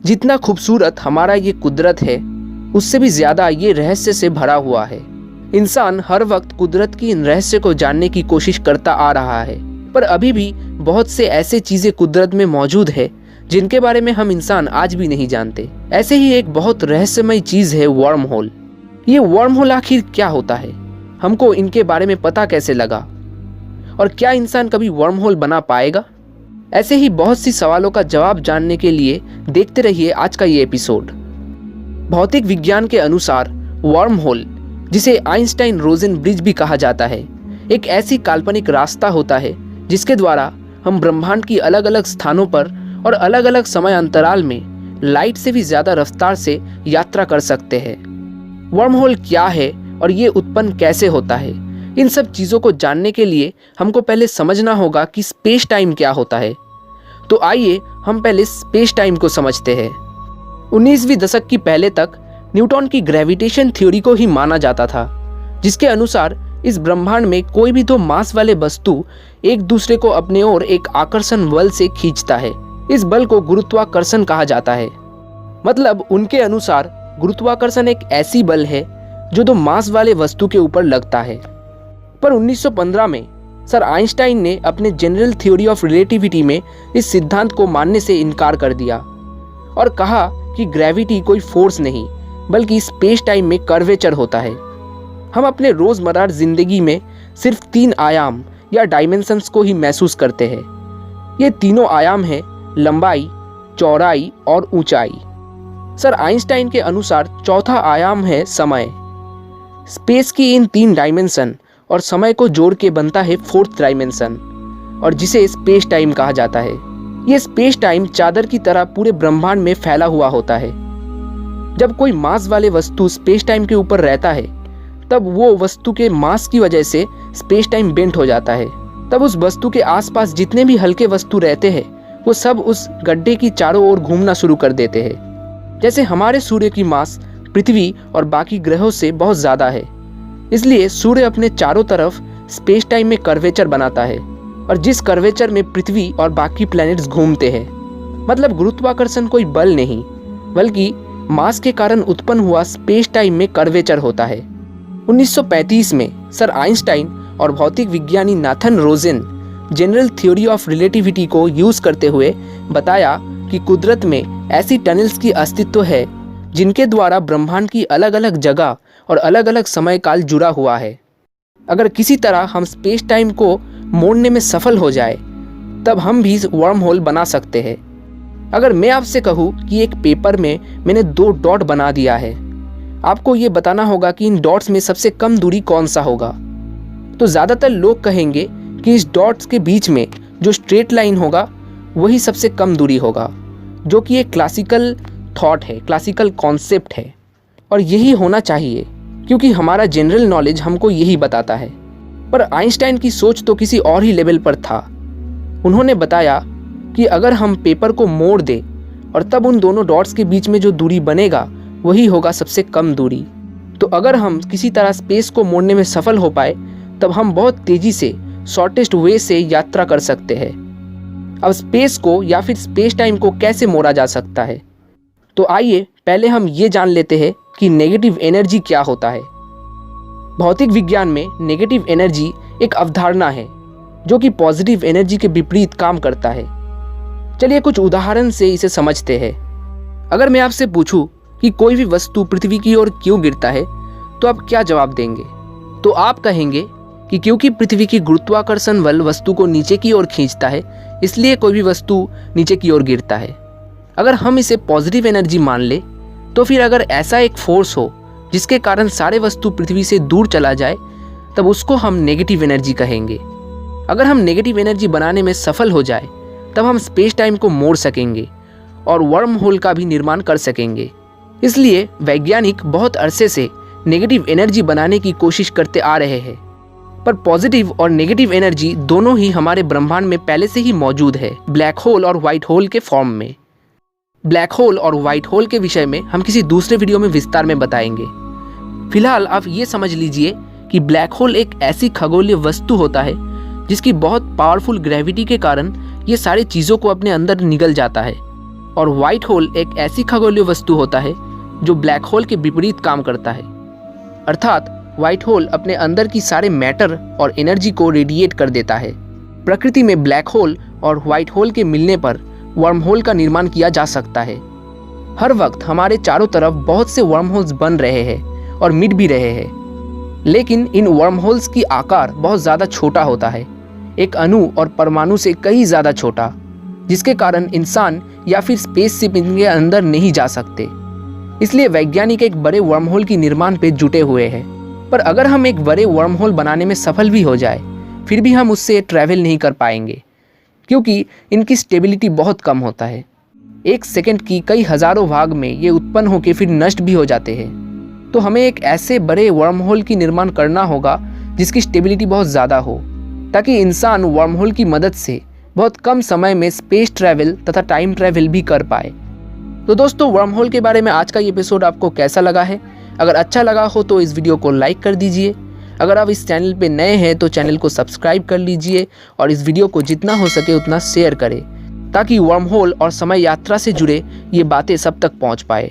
जितना खूबसूरत हमारा ये कुदरत है, उससे भी ज्यादा ये रहस्य से भरा हुआ है। इंसान हर वक्त कुदरत की इन रहस्य को जानने की कोशिश करता आ रहा है, पर अभी भी बहुत से ऐसे चीजें कुदरत में मौजूद है जिनके बारे में हम इंसान आज भी नहीं जानते। ऐसे ही एक बहुत रहस्यमय चीज है वर्म होल। ये वर्म होल आखिर क्या होता है, हमको इनके बारे में पता कैसे लगा, और क्या इंसान कभी वर्म होल बना पाएगा? ऐसे ही बहुत सी सवालों का जवाब जानने के लिए देखते रहिए आज का ये एपिसोड। भौतिक विज्ञान के अनुसार वर्म होल, जिसे आइंस्टाइन रोजन ब्रिज भी कहा जाता है, एक ऐसी काल्पनिक रास्ता होता है जिसके द्वारा हम ब्रह्मांड की अलग अलग स्थानों पर और अलग अलग समय अंतराल में लाइट से भी ज्यादा रफ्तार से यात्रा कर सकते हैं। वर्म होल क्या है और ये उत्पन्न कैसे होता है, इन सब चीज़ों को जानने के लिए हमको पहले समझना होगा कि स्पेस टाइम क्या होता है। तो आइए हम पहले स्पेस टाइम को समझते हैं। 19वीं दशक की पहले तक न्यूटन की ग्रेविटेशन थ्योरी को ही माना जाता था, जिसके अनुसार इस ब्रह्मांड में कोई भी दो मास वाले वस्तु एक दूसरे को अपने ओर एक आकर्षण बल से खींचता है। इस बल को गुरुत्वाकर्षण कहा जाता है। मतलब उनके अनुसार गुरुत्वाकर्षण एक ऐसी बल है जो दो मास वाले वस्तु के ऊपर लगता है। पर 1915 में सर आइंस्टाइन ने अपने जनरल थ्योरी ऑफ रिलेटिविटी में इस सिद्धांत को मानने से इनकार कर दिया और कहा कि ग्रेविटी कोई फोर्स नहीं बल्कि स्पेस टाइम में कर्वेचर होता है। हम अपने रोजमर्रा जिंदगी में सिर्फ 3 आयाम या डायमेंशंस को ही महसूस करते हैं। ये तीनों आयाम हैं लंबाई, चौड़ाई और ऊंचाई। सर आइंस्टाइन के अनुसार चौथा आयाम है समय। स्पेस की इन 3 डायमेंशन और समय को जोड़ के बनता है 4th डायमेंशन, और जिसे स्पेस टाइम कहा जाता है। ये स्पेस टाइम चादर की तरह पूरे ब्रह्मांड में फैला हुआ होता है। जब कोई मास वाले वस्तु स्पेस टाइम के ऊपर रहता है, तब वो वस्तु के मास की वजह से स्पेस टाइम बेंट हो जाता है। तब उस वस्तु के आसपास जितने भी हल्के वस्तु रहते हैं, वो सब उस गड्ढे की चारों ओर घूमना शुरू कर देते हैं। जैसे हमारे सूर्य की मास पृथ्वी और बाकी ग्रहों से बहुत ज्यादा है, इसलिए सूर्य अपने चारों तरफ स्पेस टाइम में कर्वेचर बनाता है, और जिस कर्वेचर में पृथ्वी और बाकी प्लैनेट्स घूमते हैं। मतलब गुरुत्वाकर्षण कोई बल नहीं बल्कि मास के कारण उत्पन्न हुआ स्पेस टाइम में कर्वेचर होता है। 1935 में सर आइंस्टाइन और भौतिक विज्ञानी Nathan Rojan general theory of relativity को यूज करते हुए बताया कि कुदरत में ऐसी टनल्स की अस्तित्व है जिनके द्वारा ब्रह्मांड की अलग अलग जगह और अलग अलग समय काल जुड़ा हुआ है। अगर किसी तरह हम स्पेस टाइम को मोड़ने में सफल हो जाए, तब हम भी वर्म होल बना सकते हैं। अगर मैं आपसे कहूँ कि एक पेपर में मैंने 2 डॉट बना दिया है, आपको ये बताना होगा कि इन डॉट्स में सबसे कम दूरी कौन सा होगा। तो ज़्यादातर लोग कहेंगे कि इस डॉट्स के बीच में जो स्ट्रेट लाइन होगा वही सबसे कम दूरी होगा, जो कि एक क्लासिकल थॉट है, क्लासिकल कॉन्सेप्ट है, और यही होना चाहिए क्योंकि हमारा जनरल नॉलेज हमको यही बताता है। पर आइंस्टाइन की सोच तो किसी और ही लेवल पर था। उन्होंने बताया कि अगर हम पेपर को मोड़ दें और तब उन दोनों डॉट्स के बीच में जो दूरी बनेगा वही होगा सबसे कम दूरी। तो अगर हम किसी तरह स्पेस को मोड़ने में सफल हो पाए, तब हम बहुत तेजी से शॉर्टेस्ट वे से यात्रा कर सकते हैं। अब स्पेस को या फिर स्पेस टाइम को कैसे मोड़ा जा सकता है, तो आइए पहले हम ये जान लेते हैं कि नेगेटिव एनर्जी क्या होता है। भौतिक विज्ञान में नेगेटिव एनर्जी एक अवधारणा है जो कि पॉजिटिव एनर्जी के विपरीत काम करता है। चलिए कुछ उदाहरण से इसे समझते हैं। अगर मैं आपसे पूछूं कि कोई भी वस्तु पृथ्वी की ओर क्यों गिरता है, तो आप क्या जवाब देंगे? तो आप कहेंगे कि क्योंकि पृथ्वी की गुरुत्वाकर्षण बल वस्तु को नीचे की ओर खींचता है, इसलिए कोई भी वस्तु नीचे की ओर गिरता है। अगर हम इसे पॉजिटिव एनर्जी मान ले, तो फिर अगर ऐसा एक फोर्स हो जिसके कारण सारे वस्तु पृथ्वी से दूर चला जाए, तब उसको हम नेगेटिव एनर्जी कहेंगे। अगर हम नेगेटिव एनर्जी बनाने में सफल हो जाए, तब हम स्पेस टाइम को मोड़ सकेंगे और वर्म होल का भी निर्माण कर सकेंगे। इसलिए वैज्ञानिक बहुत अरसे से नेगेटिव एनर्जी बनाने की कोशिश करते आ रहे हैं। पर पॉजिटिव और नेगेटिव एनर्जी दोनों ही हमारे ब्रह्मांड में पहले से ही मौजूद है, ब्लैक होल और व्हाइट होल के फॉर्म में। ब्लैक होल और व्हाइट होल के विषय में हम किसी दूसरे वीडियो में विस्तार में बताएंगे। फिलहाल आप ये समझ लीजिए कि ब्लैक होल एक ऐसी खगोलीय वस्तु होता है जिसकी बहुत पावरफुल ग्रेविटी के कारण ये सारी चीज़ों को अपने अंदर निगल जाता है और व्हाइट होल एक ऐसी खगोलीय वस्तु होता है जो ब्लैक होल के विपरीत काम करता है। अर्थात व्हाइट होल अपने अंदर की सारे मैटर और एनर्जी को रेडिएट कर देता है। प्रकृति में ब्लैक होल और व्हाइट होल के मिलने पर वर्म होल का निर्माण किया जा सकता है। हर वक्त हमारे चारों तरफ बहुत से वर्म होल्स बन रहे हैं और मिट भी रहे हैं, लेकिन इन वर्म होल्स की आकार बहुत ज़्यादा छोटा होता है, एक अणु और परमाणु से कहीं ज़्यादा छोटा, जिसके कारण इंसान या फिर स्पेसशिप इनके अंदर नहीं जा सकते। इसलिए वैज्ञानिक एक बड़े वर्म होल की निर्माण पे जुटे हुए हैं। पर अगर हम एक बड़े वर्म होल बनाने में सफल भी हो जाए, फिर भी हम उससे ट्रैवल नहीं कर पाएंगे, क्योंकि इनकी स्टेबिलिटी बहुत कम होता है। एक सेकंड की कई हज़ारों भाग में ये उत्पन्न होकर फिर नष्ट भी हो जाते हैं। तो हमें एक ऐसे बड़े वर्म होल की निर्माण करना होगा जिसकी स्टेबिलिटी बहुत ज़्यादा हो, ताकि इंसान वर्म होल की मदद से बहुत कम समय में स्पेस ट्रैवल तथा टाइम ट्रैवल भी कर पाए। तो दोस्तों, वर्म होल के बारे में आज का ये एपिसोड आपको कैसा लगा है? अगर अच्छा लगा हो तो इस वीडियो को लाइक कर दीजिए। अगर आप इस चैनल पे नए हैं तो चैनल को सब्सक्राइब कर लीजिए और इस वीडियो को जितना हो सके उतना शेयर करें, ताकि वर्म होल और समय यात्रा से जुड़े ये बातें सब तक पहुंच पाए।